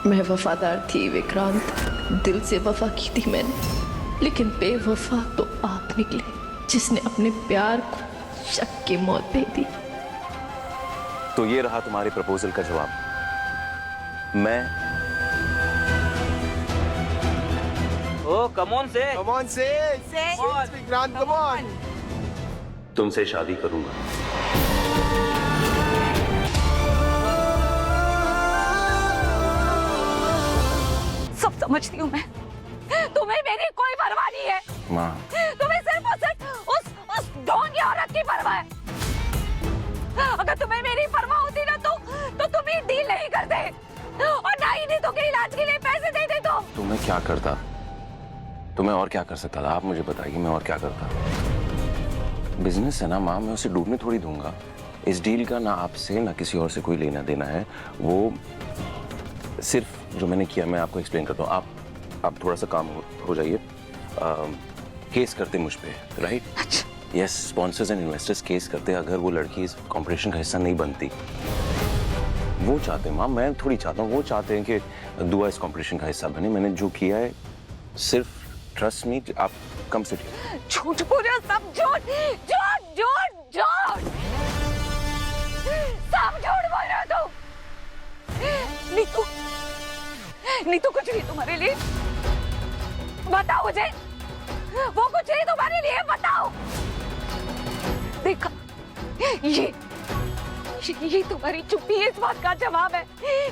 मैं वफादार थी विक्रांत, दिल से वफा की थी मैंने, लेकिन बेवफा तो आप निकले, जिसने अपने प्यार को शक की मौत दे दी। तो ये रहा तुम्हारे प्रपोजल का जवाब। मैं कम ऑन से विक्रांत, कम ऑन। तुमसे शादी करूंगा। सब समझती हूँ मैं, तुम्हें मेरी कोई परवाह नहीं है माँ। तुम्हें सिर्फ और सिर्फ उस ढोंगी औरत की परवाह है। अगर तुम्हें मेरी परवाह होती ना तो तुम ही डील नहीं करते, और ना ही नहीं तो के इलाज के लिए पैसे दे दे। तो मैं क्या करता, तुम्हें और क्या कर सकता था? आप मुझे बताइए, मैं और क्या करता? बिजनेस है ना माँ, मैं उसे डूबने थोड़ी दूंगा। इस डील का ना आपसे ना किसी और से कोई लेना देना है। वो सिर्फ जो मैंने किया, मैं आपको एक्सप्लेन करता हूँ। आप थोड़ा सा काम हो जाइए। केस करते मुझ पे, right? Yes, sponsors and investors case करते अगर वो लड़की इस कॉम्पिटिशन का हिस्सा नहीं बनती। वो चाहते हैं माँ, मैं थोड़ी चाहता हूँ। वो चाहते हैं कि दुआ इस कॉम्पिटिशन का हिस्सा बने। मैंने जो किया है, सिर्फ ट्रस्ट मी, आप कम से झूठ बोल रहे हो, सब झूठ झूठ झूठ झूठ, सब झूठ बोल रहे हो तुम। नीतू कुछ नहीं तुम्हारे लिए, बताओ मुझे, वो कुछ नहीं तुम्हारे लिए, बताओ। देखा, ये तुम्हारी चुप्पी इस बात का जवाब है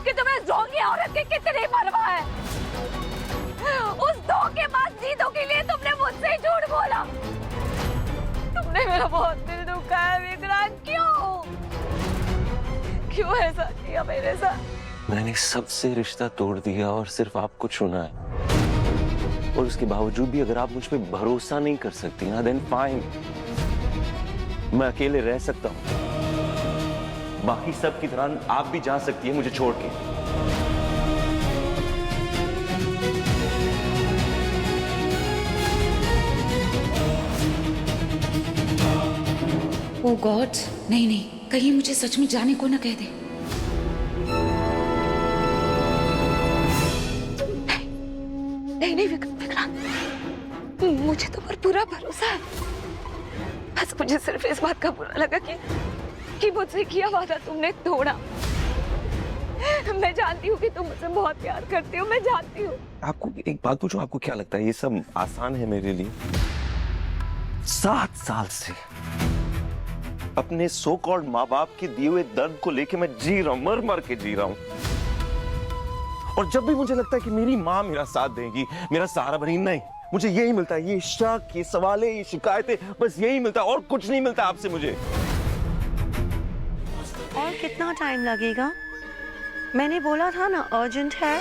कि तुम्हें ढोंगी औरत की कितनी परवाह है। उस धोखेबाज जीतों के लिए तुमने मुझसे झूठ बोला। तुमने मेरा बहुत दिल दुखा है विक्रांत। क्यों ऐसा किया मेरे साथ? मैंने सबसे रिश्ता तोड़ दिया और सिर्फ आपको चुना है। और उसके बावजूद भी अगर आप मुझ पे भरोसा नहीं कर सकती ना, देन फाइन, मैं अकेले रह सकता हूँ। बाकी सब की तरह आप भी जा सकती है मुझे छोड़ के। ओह गॉड, नहीं, कहीं मुझे सच में जाने को ना कह दे। नहीं विक्रांत, मुझे तो पर पूरा भरोसा है। बस मुझे सिर्फ इस बात का बुरा लगा कि मुझसे किया वादा तुमने तोड़ा। मैं जानती हूँ कि तुम मुझसे बहुत प्यार करती हो, मैं जानती हूँ। आपको एक बात पूछूं, आपको क्या लगता है ये सब आसान है मेरे लिए? 7 साल से अपने सो कॉल्ड माँ बाप के दिए हुए दर्द को लेके मैं जी रहा हूं, मर के जी रहा हूं। और जब भी मुझे लगता है कि मेरी माँ मेरा साथ देगी, मेरा सहारा बनेगी, नहीं, मुझे यही मिलता है, ये शक, ये सवालें, ये शिकायतें, बस यही मिलता है और कुछ नहीं मिलता आपसे मुझे। और कितना टाइम लगेगा? मैंने बोला था ना अर्जेंट है।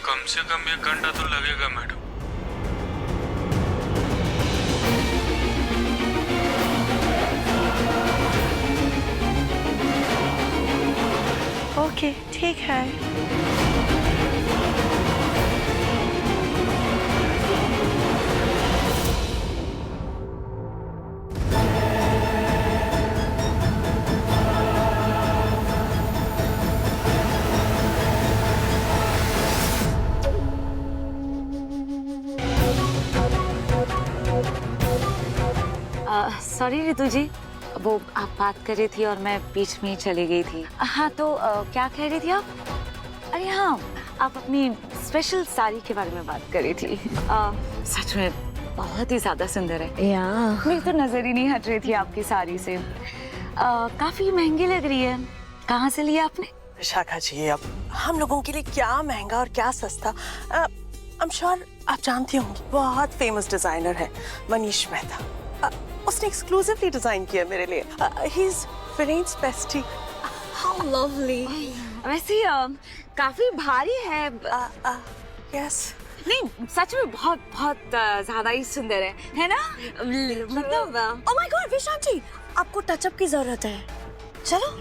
कम से कम 1 घंटा तो लगेगा मैडम। ओके, ठीक है। सॉरी रितु जी, वो आप बात कर रही थी और मैं बीच में ही चली गई थी। हाँ तो क्या कह रही थी आप? अरे हाँ, आप अपनी स्पेशल साड़ी के बारे में बात कर रही थी। सच में बहुत ही ज्यादा सुंदर है। मेरी तो नजर ही नहीं हट रही थी आपकी साड़ी से। काफी महंगी लग रही है, कहाँ से लिया आपने? विशाखा जी, अब हम लोगों के लिए क्या महंगा और क्या सस्ता। I'm sure आप जानती होंगी, बहुत फेमस डिजाइनर है मनीष मेहता। उसने एक्सक्लूसिवली डिजाइन किया मेरे लिए। He is very specific. How lovely. वैसे काफी भारी है। यस। नहीं, सच में बहुत बहुत ज्यादा ही सुंदर है ना? मतलब ओह माय गॉड विशाख जी, आपको टचअप की जरूरत है। चलो।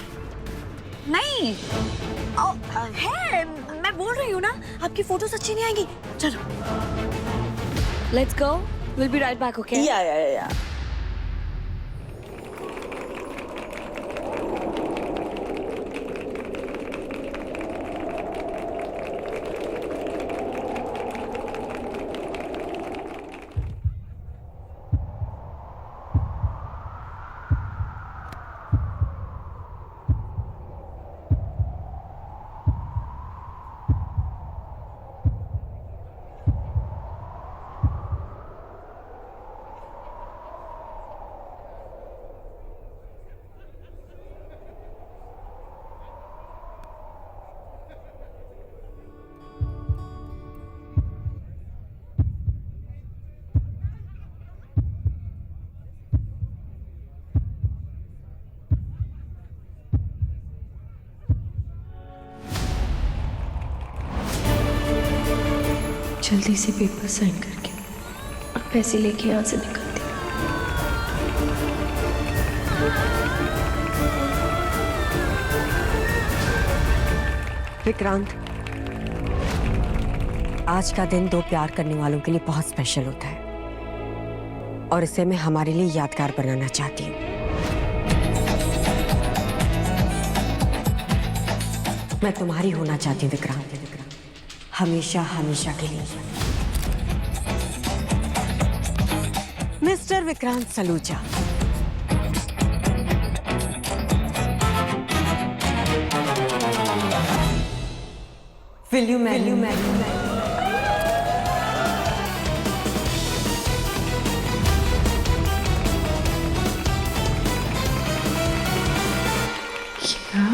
नहीं है, मैं बोल रही हूँ ना, आपकी फोटोज अच्छी नहीं आएंगी। चलो। Let's go. We'll be right back, okay? Yeah. जल्दी से पेपर साइन करके और पैसे लेके यहाँ से निकलती। विक्रांत, आज का दिन दो प्यार करने वालों के लिए बहुत स्पेशल होता है और इसे मैं हमारे लिए यादगार बनाना चाहती हूँ। मैं तुम्हारी होना चाहती हूँ विक्रांत, हमेशा हमेशा के लिए। Mister Vikrant Saluja. Will you marry me? क्या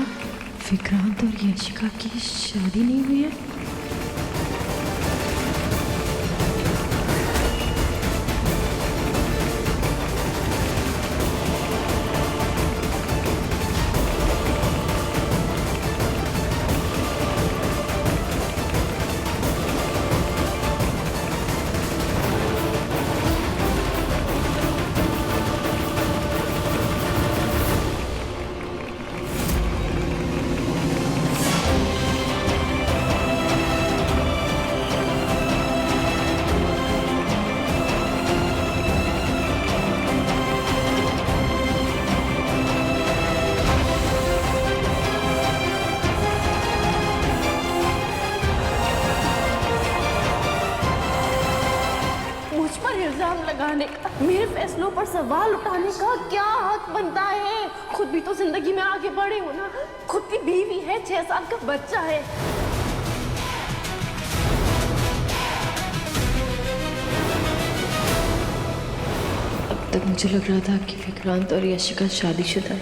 विक्रांत और यशिका की शादी नहीं हुई है? लगाने का, मेरे फैसलों पर सवाल उठाने का क्या हक बनता है? खुद भी तो जिंदगी में आगे बढ़े हो ना, खुद की बीवी है, 6 साल का बच्चा है। अब तक मुझे लग रहा था कि विक्रांत और यशिका शादीशुदा है।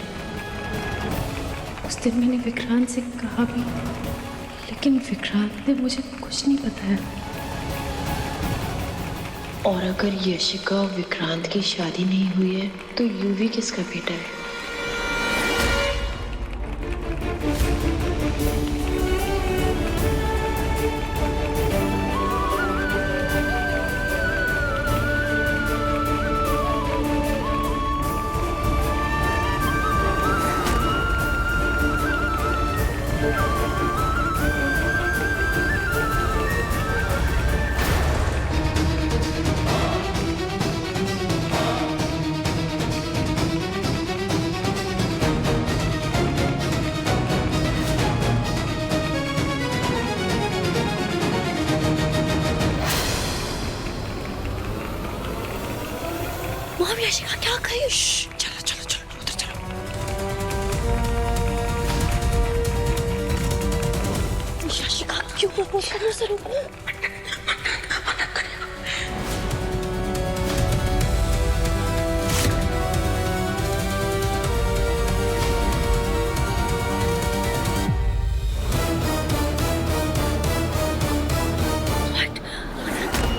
उस दिन मैंने विक्रांत से कहा भी, लेकिन विक्रांत ने मुझे कुछ नहीं बताया। और अगर यशिका और विक्रांत की शादी नहीं हुई है तो यूवी किसका बेटा है? मॉम, यशिका क्या कर रही है? चलो चलो चलो उधर चलो। यशिका क्यों प्रपोज करने से रुको?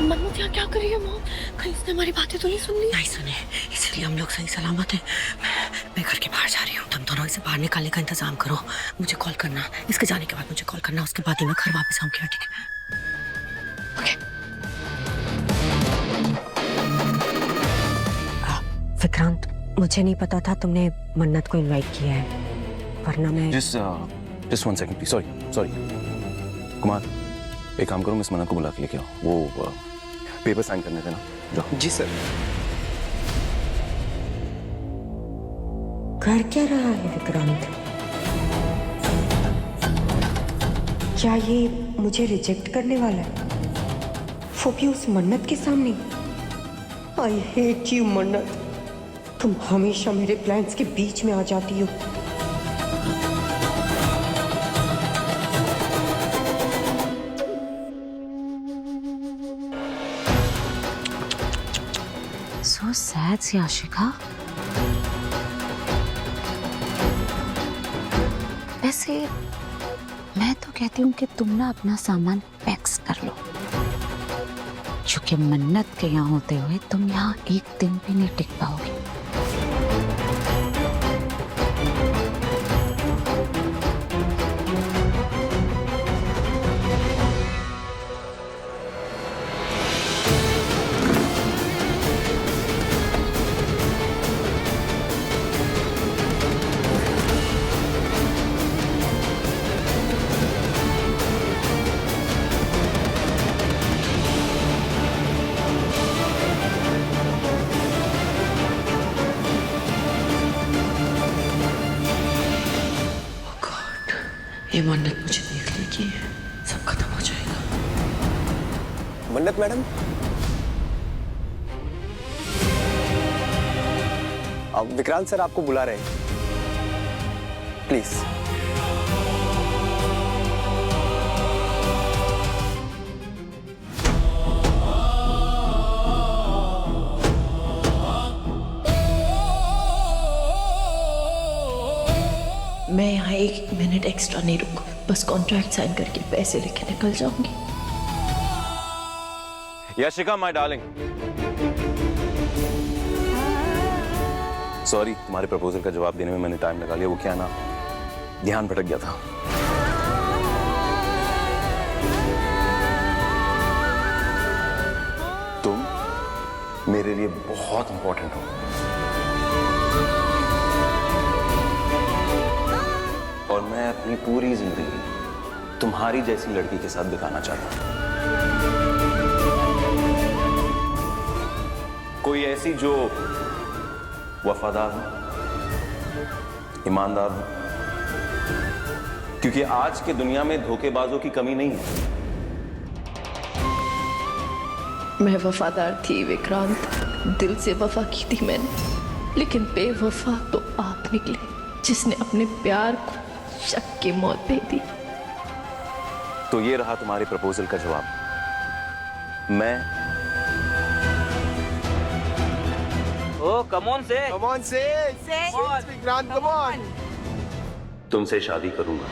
मन्नत यहाँ क्या कर रही है मॉम? कहीं इसने हमारी बातें तो नहीं सुन ली? नहीं सुने, इसलिए हम लोग सही सलामत हैं। मैं घर के बाहर जा रही हूँ, तुम दोनों इसे बाहर निकालने का इंतजाम करो। मुझे कॉल करना, इसके जाने के बाद मुझे कॉल करना, उसके बाद ही मैं घर वापस आऊंगी। ठीक है? विक्रांत, मुझे नहीं पता था तुमने मन्नत को इनवाइट किया है, वरना मैं just 1 second, please. Sorry. Kumar, एक काम करो, मिस मन्नत को बुला के लेके आओ। वो पेपर साइन करने थे ना, जाओ। जी सर। कर क्या रहा है विक्रांत? क्या ये मुझे रिजेक्ट करने वाला है? वो भी उस मन्नत के सामने? आई हेट यू मन्नत, तुम हमेशा मेरे प्लान्स के बीच में आ जाती हो। So sad, Yashika. वैसे मैं तो कहती हूँ कि तुम ना अपना सामान पैक्स कर लो, क्योंकि मन्नत के यहाँ होते हुए तुम यहाँ एक दिन भी नहीं टिक पाओगी। ये मन्नत मुझे देख लेगी, सब खत्म हो जाएगा। मन्नत मैडम, अब विक्रांत सर आपको बुला रहे हैं, प्लीज। मैं यहाँ 1 मिनट एक्स्ट्रा नहीं रुकूं, बस कॉन्ट्रैक्ट साइन करके पैसे लेके निकल जाऊंगी। यशिका माय डार्लिंग, सॉरी तुम्हारे प्रपोजल का जवाब देने में मैंने टाइम लगा लिया। वो क्या ना, ध्यान भटक गया था। तुम मेरे लिए बहुत इंपॉर्टेंट हो और मैं अपनी पूरी जिंदगी तुम्हारी जैसी लड़की के साथ बिताना चाहता हूं। कोई ऐसी जो वफादार हो, ईमानदार हो, क्योंकि आज की दुनिया में धोखेबाजों की कमी नहीं है। मैं वफादार थी विक्रांत, दिल से वफा की थी मैंने, लेकिन बेवफा तो आप निकले, जिसने अपने प्यार को शक की मौत दे दी। तो ये रहा तुम्हारे प्रपोजल का जवाब। मैं Come on, say. Come on, say. Say. Vikrant, come on. तुमसे शादी करूंगा।